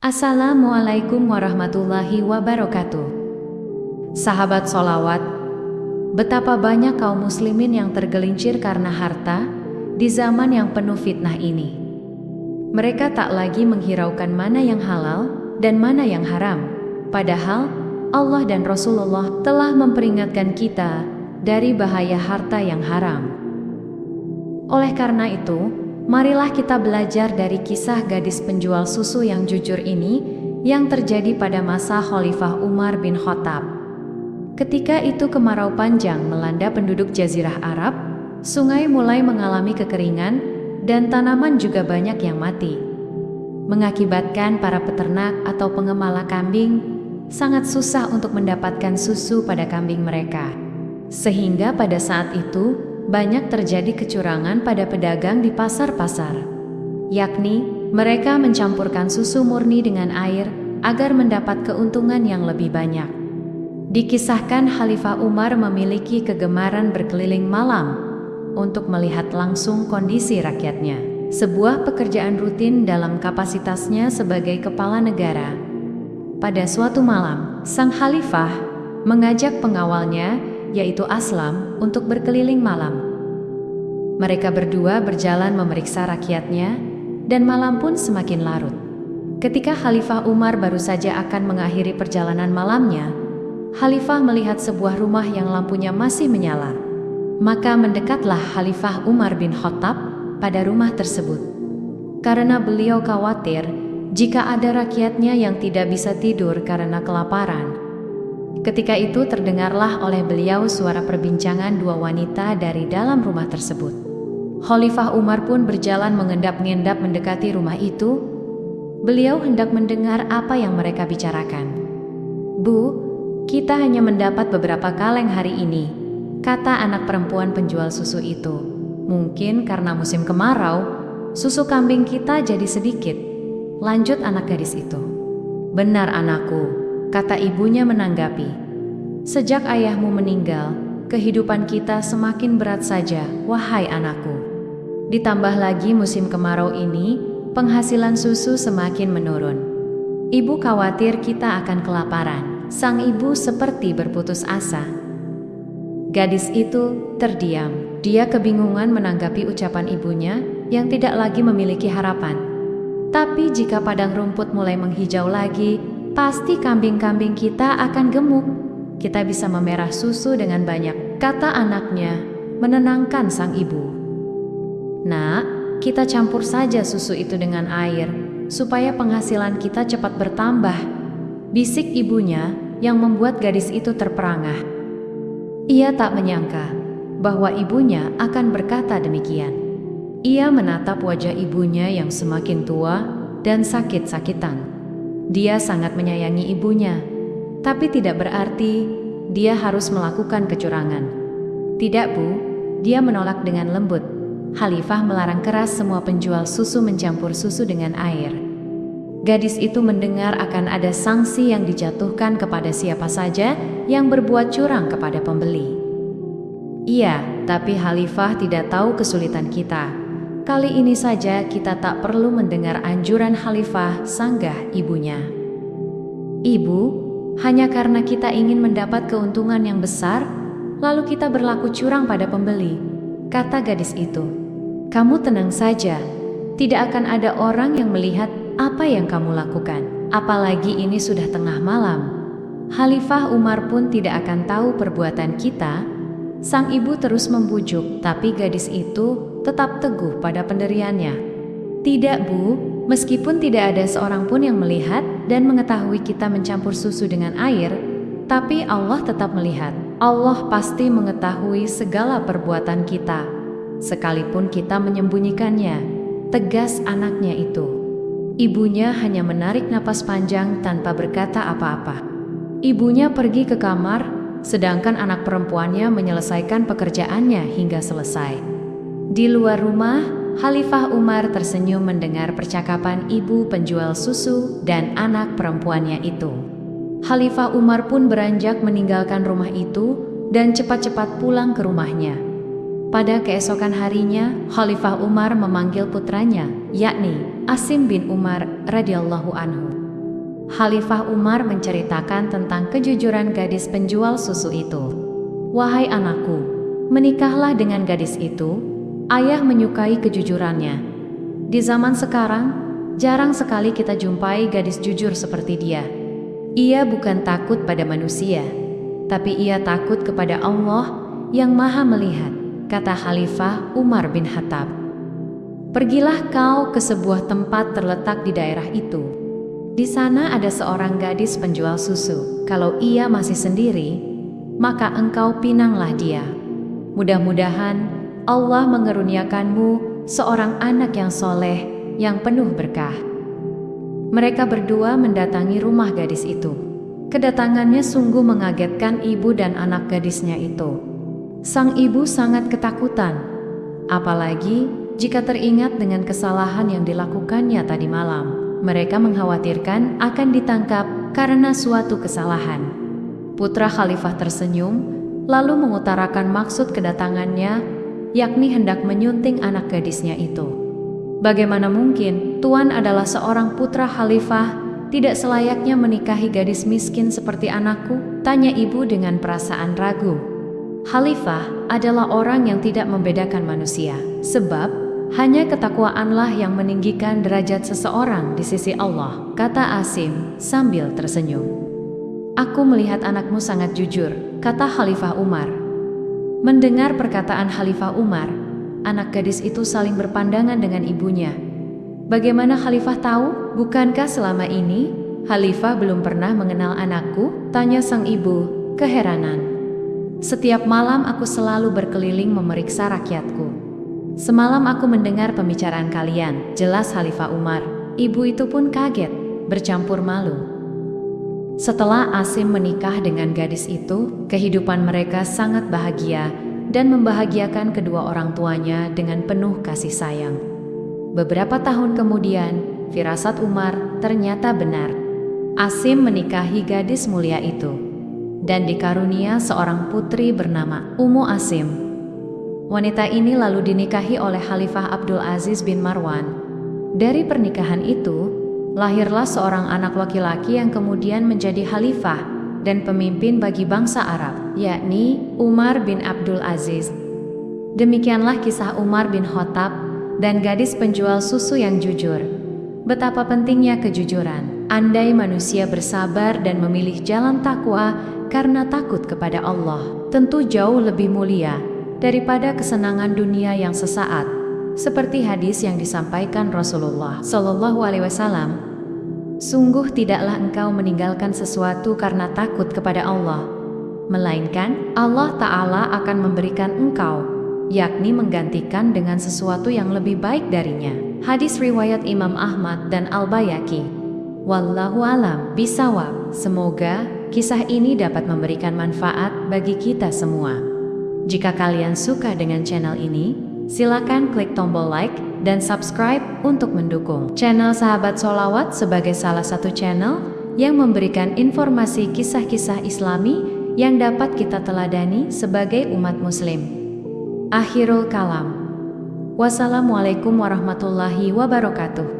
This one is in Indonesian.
Assalamualaikum warahmatullahi wabarakatuh. Sahabat solawat, betapa banyak kaum muslimin yang tergelincir karena harta di zaman yang penuh fitnah ini. Mereka tak lagi menghiraukan mana yang halal dan mana yang haram, padahal Allah dan Rasulullah telah memperingatkan kita dari bahaya harta yang haram. Oleh karena itu, marilah kita belajar dari kisah gadis penjual susu yang jujur ini yang terjadi pada masa Khalifah Umar bin Khattab. Ketika itu kemarau panjang melanda penduduk Jazirah Arab, sungai mulai mengalami kekeringan dan tanaman juga banyak yang mati. Mengakibatkan para peternak atau pengemala kambing sangat susah untuk mendapatkan susu pada kambing mereka. Sehingga pada saat itu, banyak terjadi kecurangan pada pedagang di pasar-pasar, yakni mereka mencampurkan susu murni dengan air agar mendapat keuntungan yang lebih banyak. Dikisahkan Khalifah Umar memiliki kegemaran berkeliling malam untuk melihat langsung kondisi rakyatnya, sebuah pekerjaan rutin dalam kapasitasnya sebagai kepala negara. Pada suatu malam, sang Khalifah mengajak pengawalnya, yaitu Aslam, untuk berkeliling malam. Mereka berdua berjalan memeriksa rakyatnya, dan malam pun semakin larut. Ketika Khalifah Umar baru saja akan mengakhiri perjalanan malamnya, Khalifah melihat sebuah rumah yang lampunya masih menyala. Maka mendekatlah Khalifah Umar bin Khattab pada rumah tersebut. Karena beliau khawatir jika ada rakyatnya yang tidak bisa tidur karena kelaparan. Ketika itu terdengarlah oleh beliau suara perbincangan dua wanita dari dalam rumah tersebut. Khalifah Umar pun berjalan mengendap-endap mendekati rumah itu. Beliau hendak mendengar apa yang mereka bicarakan. "Bu, kita hanya mendapat beberapa kaleng hari ini," kata anak perempuan penjual susu itu. "Mungkin karena musim kemarau, susu kambing kita jadi sedikit," lanjut anak gadis itu. "Benar anakku," kata ibunya menanggapi. "Sejak ayahmu meninggal, kehidupan kita semakin berat saja, wahai anakku. Ditambah lagi musim kemarau ini, penghasilan susu semakin menurun. Ibu khawatir kita akan kelaparan." Sang ibu seperti berputus asa. Gadis itu terdiam. Dia kebingungan menanggapi ucapan ibunya yang tidak lagi memiliki harapan. "Tapi jika padang rumput mulai menghijau lagi, pasti kambing-kambing kita akan gemuk. Kita bisa memerah susu dengan banyak," kata anaknya, menenangkan sang ibu. "Nak, kita campur saja susu itu dengan air, supaya penghasilan kita cepat bertambah," bisik ibunya yang membuat gadis itu terperangah. Ia tak menyangka bahwa ibunya akan berkata demikian. Ia menatap wajah ibunya yang semakin tua dan sakit-sakitan. Dia sangat menyayangi ibunya, tapi tidak berarti dia harus melakukan kecurangan. "Tidak, Bu," dia menolak dengan lembut. Khalifah melarang keras semua penjual susu mencampur susu dengan air. Gadis itu mendengar akan ada sanksi yang dijatuhkan kepada siapa saja yang berbuat curang kepada pembeli. "Iya, tapi Khalifah tidak tahu kesulitan kita. Kali ini saja kita tak perlu mendengar anjuran Khalifah," sanggah ibunya. "Ibu, hanya karena kita ingin mendapat keuntungan yang besar, lalu kita berlaku curang pada pembeli," kata gadis itu. "Kamu tenang saja, tidak akan ada orang yang melihat apa yang kamu lakukan, apalagi ini sudah tengah malam. Khalifah Umar pun tidak akan tahu perbuatan kita." Sang ibu terus membujuk, tapi gadis itu tetap teguh pada pendiriannya. "Tidak, Bu, meskipun tidak ada seorang pun yang melihat dan mengetahui kita mencampur susu dengan air, tapi Allah tetap melihat. Allah pasti mengetahui segala perbuatan kita, sekalipun kita menyembunyikannya," tegas anaknya itu. Ibunya hanya menarik napas panjang tanpa berkata apa-apa. Ibunya pergi ke kamar, sedangkan anak perempuannya menyelesaikan pekerjaannya hingga selesai. Di luar rumah, Khalifah Umar tersenyum mendengar percakapan ibu penjual susu dan anak perempuannya itu. Khalifah Umar pun beranjak meninggalkan rumah itu dan cepat-cepat pulang ke rumahnya. Pada keesokan harinya, Khalifah Umar memanggil putranya, yakni Asim bin Umar radhiyallahu anhu. Khalifah Umar menceritakan tentang kejujuran gadis penjual susu itu. "Wahai anakku, menikahlah dengan gadis itu. Ayah menyukai kejujurannya. Di zaman sekarang, jarang sekali kita jumpai gadis jujur seperti dia. Ia bukan takut pada manusia, tapi ia takut kepada Allah yang Maha Melihat," kata Khalifah Umar bin Khattab. "Pergilah kau ke sebuah tempat terletak di daerah itu. Di sana ada seorang gadis penjual susu. Kalau ia masih sendiri, maka engkau pinanglah dia. Mudah-mudahan Allah mengeruniakanmu seorang anak yang soleh, yang penuh berkah." Mereka berdua mendatangi rumah gadis itu. Kedatangannya sungguh mengagetkan ibu dan anak gadisnya itu. Sang ibu sangat ketakutan, apalagi jika teringat dengan kesalahan yang dilakukannya tadi malam. Mereka mengkhawatirkan akan ditangkap karena suatu kesalahan. Putra Khalifah tersenyum, lalu mengutarakan maksud kedatangannya, yakni hendak menyunting anak gadisnya itu. "Bagaimana mungkin Tuan adalah seorang putra Khalifah, tidak selayaknya menikahi gadis miskin seperti anakku?" tanya ibu dengan perasaan ragu. "Khalifah adalah orang yang tidak membedakan manusia, sebab hanya ketakwaanlah yang meninggikan derajat seseorang di sisi Allah," kata Asim sambil tersenyum. "Aku melihat anakmu sangat jujur," kata Khalifah Umar. Mendengar perkataan Khalifah Umar, anak gadis itu saling berpandangan dengan ibunya. "Bagaimana Khalifah tahu? Bukankah selama ini Khalifah belum pernah mengenal anakku?" tanya sang ibu keheranan. "Setiap malam aku selalu berkeliling memeriksa rakyatku. Semalam aku mendengar pembicaraan kalian," jelas Khalifah Umar. Ibu itu pun kaget, bercampur malu. Setelah Asim menikah dengan gadis itu, kehidupan mereka sangat bahagia dan membahagiakan kedua orang tuanya dengan penuh kasih sayang. Beberapa tahun kemudian, firasat Umar ternyata benar. Asim menikahi gadis mulia itu dan dikarunia seorang putri bernama Ummu Asim. Wanita ini lalu dinikahi oleh Khalifah Abdul Aziz bin Marwan. Dari pernikahan itu, lahirlah seorang anak laki-laki yang kemudian menjadi khalifah dan pemimpin bagi bangsa Arab, yakni Umar bin Abdul Aziz. Demikianlah kisah Umar bin Khattab dan gadis penjual susu yang jujur. Betapa pentingnya kejujuran. Andai manusia bersabar dan memilih jalan takwa karena takut kepada Allah, tentu jauh lebih mulia daripada kesenangan dunia yang sesaat, seperti hadis yang disampaikan Rasulullah Shallallahu Alaihi Wasallam. "Sungguh tidaklah engkau meninggalkan sesuatu karena takut kepada Allah, melainkan Allah Ta'ala akan memberikan engkau, yakni menggantikan dengan sesuatu yang lebih baik darinya." Hadis riwayat Imam Ahmad dan Al-Bayhaqi. Wallahu alam bisawab. Semoga kisah ini dapat memberikan manfaat bagi kita semua. Jika kalian suka dengan channel ini, silakan klik tombol like dan subscribe untuk mendukung channel Sahabat Sholawat sebagai salah satu channel yang memberikan informasi kisah-kisah Islami yang dapat kita teladani sebagai umat muslim. Akhirul kalam. Wassalamualaikum warahmatullahi wabarakatuh.